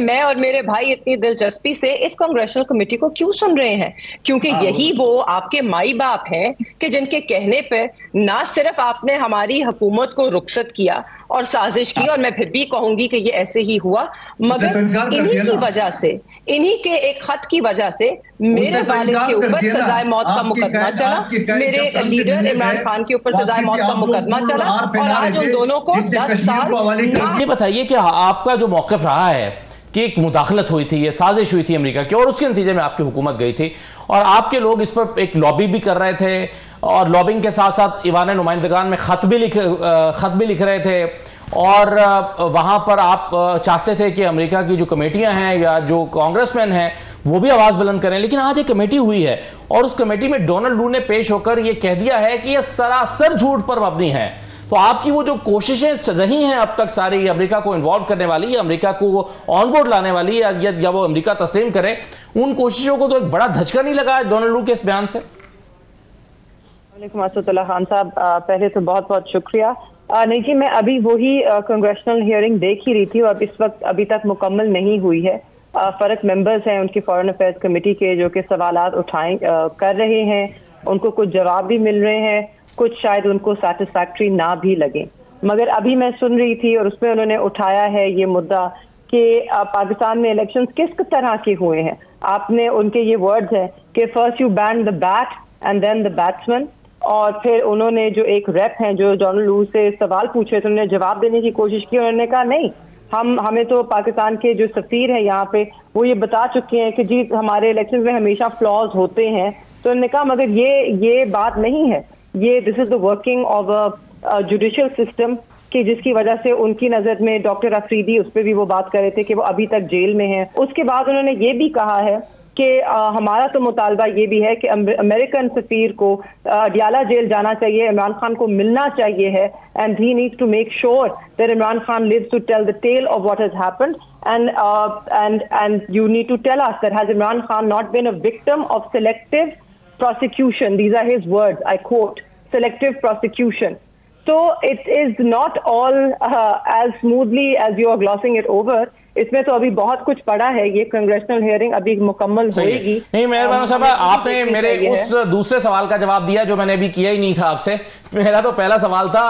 میں اور میرے بھائی اتنی دلچسپی سے اس کانگریشنل کمیٹی کو کیوں سن رہے ہیں؟ کیونکہ یہی وہ آپ کے مائی باپ ہیں کہ جن کے کہنے پہ نہ صرف آپ نے ہماری حکومت کو رخصت کیا اور سازش کی، اور میں پھر بھی کہوں گی کہ یہ ایسے ہی ہوا، مگر انہی کی وجہ سے، انہی کے ایک خط کی وجہ سے میرے والد کے اوپر سزائے موت کا مقدمہ چلا، میرے لیڈر عمران خان کے اوپر سزائے موت کا مقدمہ چلا، اور آج ان دونوں کو 10 سال۔ یہ بتائیے کہ آپ کا جو موقف رہا ہے کہ ایک مداخلت ہوئی تھی، یہ سازش ہوئی تھی امریکہ کی، اور اس کے نتیجے میں آپ کی حکومت گئی تھی، اور آپ کے لوگ اس پر ایک لابی بھی کر رہے تھے، اور لابنگ کے ساتھ ساتھ ایوان نمائندگان میں خط بھی لکھ رہے تھے، اور وہاں پر آپ چاہتے تھے کہ امریکہ کی جو کمیٹیاں ہیں یا جو کانگریس مین ہیں وہ بھی آواز بلند کریں، لیکن آج ایک کمیٹی ہوئی ہے اور اس کمیٹی میں ڈونلڈ لو نے پیش ہو کر یہ کہہ دیا ہے کہ یہ سراسر جھوٹ پر مبنی ہے۔ تو آپ کی وہ جو کوششیں رہی ہیں اب تک ساری امریکہ کو انوالو کرنے والی، یا امریکہ کو آن بورڈ لانے والی، یا وہ امریکہ تسلیم کرے، ان کوششوں کو تو ایک بڑا دھچکا نہیں لگا ہے ڈونلڈ لو کے اس بیان سے؟ وعلیکم اسد اللہ خان صاحب، پہلے تو بہت بہت شکریہ۔ نہیں جی، میں ابھی وہی کنگریشنل ہیئرنگ دیکھ ہی رہی تھی، اور اس وقت ابھی تک مکمل نہیں ہوئی ہے۔ فرق ممبرز ہیں ان کی فارن افیئرز کمیٹی کے جو کہ سوالات کر رہے ہیں، ان کو کچھ جواب بھی مل رہے ہیں، کچھ شاید ان کو سیٹسفیکٹری نہ بھی لگے، مگر ابھی میں سن رہی تھی اور اس میں انہوں نے اٹھایا ہے یہ مدعا کہ پاکستان میں الیکشنز کس طرح کے ہوئے ہیں۔ آپ نے ان کے یہ ورڈز ہیں کہ first you ban the bat and then the batsman, اور پھر انہوں نے جو ایک ریپ ہیں جو ڈونلڈ لو سے سوال پوچھے تو انہوں نے جواب دینے کی کوشش کی، انہوں نے کہا نہیں، ہمیں تو پاکستان کے جو سفیر ہیں یہاں پہ وہ یہ بتا چکے ہیں کہ جی ہمارے الیکشنز میں ہمیشہ فلاز ہوتے ہیں۔ تو انہوں نے کہا مگر یہ بات نہیں ہے، یہ this is the working of a judicial system, کہ جس کی وجہ سے ان کی نظر میں ڈاکٹر افریدی، اس پہ بھی وہ بات کر رہے تھے کہ وہ ابھی تک جیل میں ہیں۔ اس کے بعد انہوں نے یہ بھی کہا ہے کہ ہمارا تو مطالبہ یہ بھی ہے کہ امریکن سفیر کو ڈیالہ جیل جانا چاہیے، عمران خان کو ملنا چاہیے ہے، and he needs to make sure that Imran Khan lives to tell the tale of what has happened, and you need to tell us that has Imran Khan not been a victim of selective prosecution. These are his words, I quote, selective prosecution. So it is not all as smoothly as you are glossing it over. اس میں تو ابھی بہت کچھ پڑا ہے، یہ کنگریشنل hearing ابھی مکمل ہوئے گی۔ نہیں مہربان صاحب، آپ نے میرے اس دوسرے سوال کا جواب دیا جو میں نے ابھی کیا ہی نہیں تھا آپ سے۔ میرا تو پہلا سوال تھا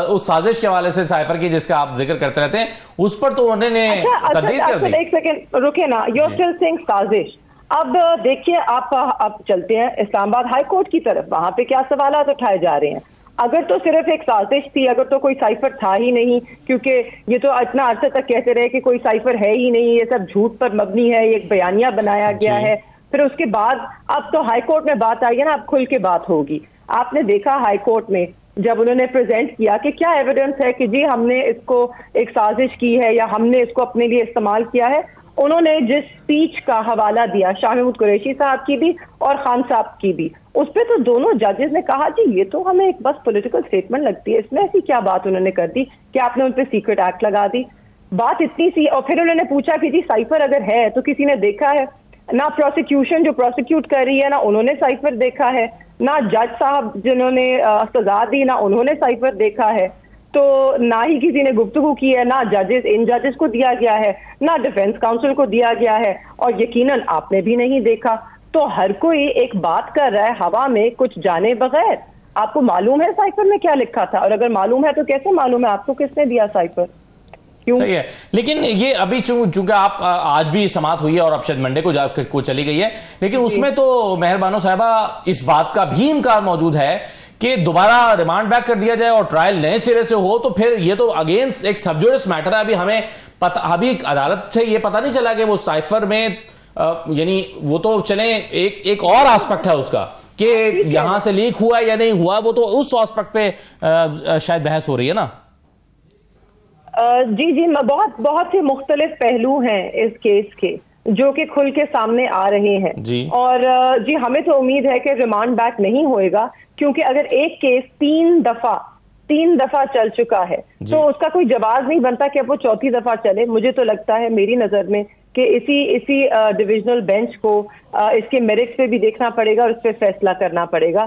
اس سازش کے حوالے سے سائفر کی جس کا آپ ذکر کرتے رہتے ہیں، اس پر تو انہوں نے تردید کر دی۔ ایک سیکنڈ رکے نا، یو آر اسٹل سیئنگ سازش۔ اب دیکھیے، آپ چلتے ہیں اسلام آباد ہائی کورٹ کی طرف، وہاں پہ کیا سوالات اٹھائے جا رہے ہیں۔ اگر تو صرف ایک سازش تھی، اگر تو کوئی سائفر تھا ہی نہیں، کیونکہ یہ تو اتنا عرصے تک کہتے رہے کہ کوئی سائفر ہے ہی نہیں، یہ سب جھوٹ پر مبنی ہے، یہ ایک بیانیہ بنایا گیا ہے، پھر اس کے بعد اب تو ہائی کورٹ میں بات آئی ہے نا، اب کھل کے بات ہوگی۔ آپ نے دیکھا ہائی کورٹ میں جب انہوں نے پریزنٹ کیا کہ کیا ایویڈنس ہے کہ جی ہم نے اس کو ایک سازش کی ہے یا ہم نے اس کو اپنے لیے استعمال کیا ہے، انہوں نے جس سپیچ کا حوالہ دیا شاہ محمود قریشی صاحب کی بھی اور خان صاحب کی بھی، اس پہ تو دونوں ججز نے کہا جی یہ تو ہمیں ایک بس پولیٹیکل اسٹیٹمنٹ لگتی ہے، اس میں ایسی کیا بات انہوں نے کر دی کہ آپ نے ان پہ سیکرٹ ایکٹ لگا دی، بات اتنی سی۔ اور پھر انہوں نے پوچھا کہ جی سائفر اگر ہے تو کسی نے دیکھا ہے؟ نہ پروسیکیوشن جو پروسیکیوٹ کر رہی ہے نہ انہوں نے سائفر دیکھا ہے، نہ جج صاحب جنہوں نے سزا دی نہ انہوں نے سائفر دیکھا ہے، تو نہ ہی کسی نے گفتگو کی ہے، نہ ان ججز کو دیا گیا ہے، نہ ڈیفنس کاؤنسل کو دیا گیا ہے، اور یقیناً آپ نے بھی نہیں دیکھا۔ تو ہر کوئی ایک بات کر رہا ہے ہوا میں کچھ جانے بغیر۔ آپ کو معلوم ہے سائفر میں کیا لکھا تھا؟ اور اگر معلوم ہے تو کیسے معلوم ہے آپ کو کس نے دیا سائفر؟ صحیح ہے، لیکن یہ ابھی چونکہ آپ آج بھی سماعت ہوئی ہے اور اب شاید منڈے کو چلی گئی ہے، لیکن اس میں تو مہربانو صاحبہ اس بات کا بھی امکان موجود ہے کہ دوبارہ ریمانڈ بیک کر دیا جائے اور ٹرائل نئے سرے سے ہو، تو پھر یہ تو اگین ایک سب جوڈس میٹر ہے۔ ابھی ہمیں ابھی عدالت سے یہ پتہ نہیں چلا کہ وہ سائفر میں یعنی وہ تو چلیں ایک اور آسپیکٹ ہے اس کا کہ یہاں سے لیک ہوا یا نہیں ہوا، وہ تو اس آسپیکٹ پہ شاید بحث ہو رہی ہے نا۔ جی بہت سے مختلف پہلو ہیں اس کیس کے جو کہ کھل کے سامنے آ رہے ہیں، اور جی ہمیں تو امید ہے کہ ریمانڈ بیک نہیں ہوئے گا، کیونکہ اگر ایک کیس تین دفعہ چل چکا ہے تو اس کا کوئی جواز نہیں بنتا کہ اب وہ چوتھی دفعہ چلے۔ مجھے تو لگتا ہے میری نظر میں کہ اسی ڈویژنل بینچ کو اس کے میرٹس پہ بھی دیکھنا پڑے گا اور اس پہ فیصلہ کرنا پڑے گا،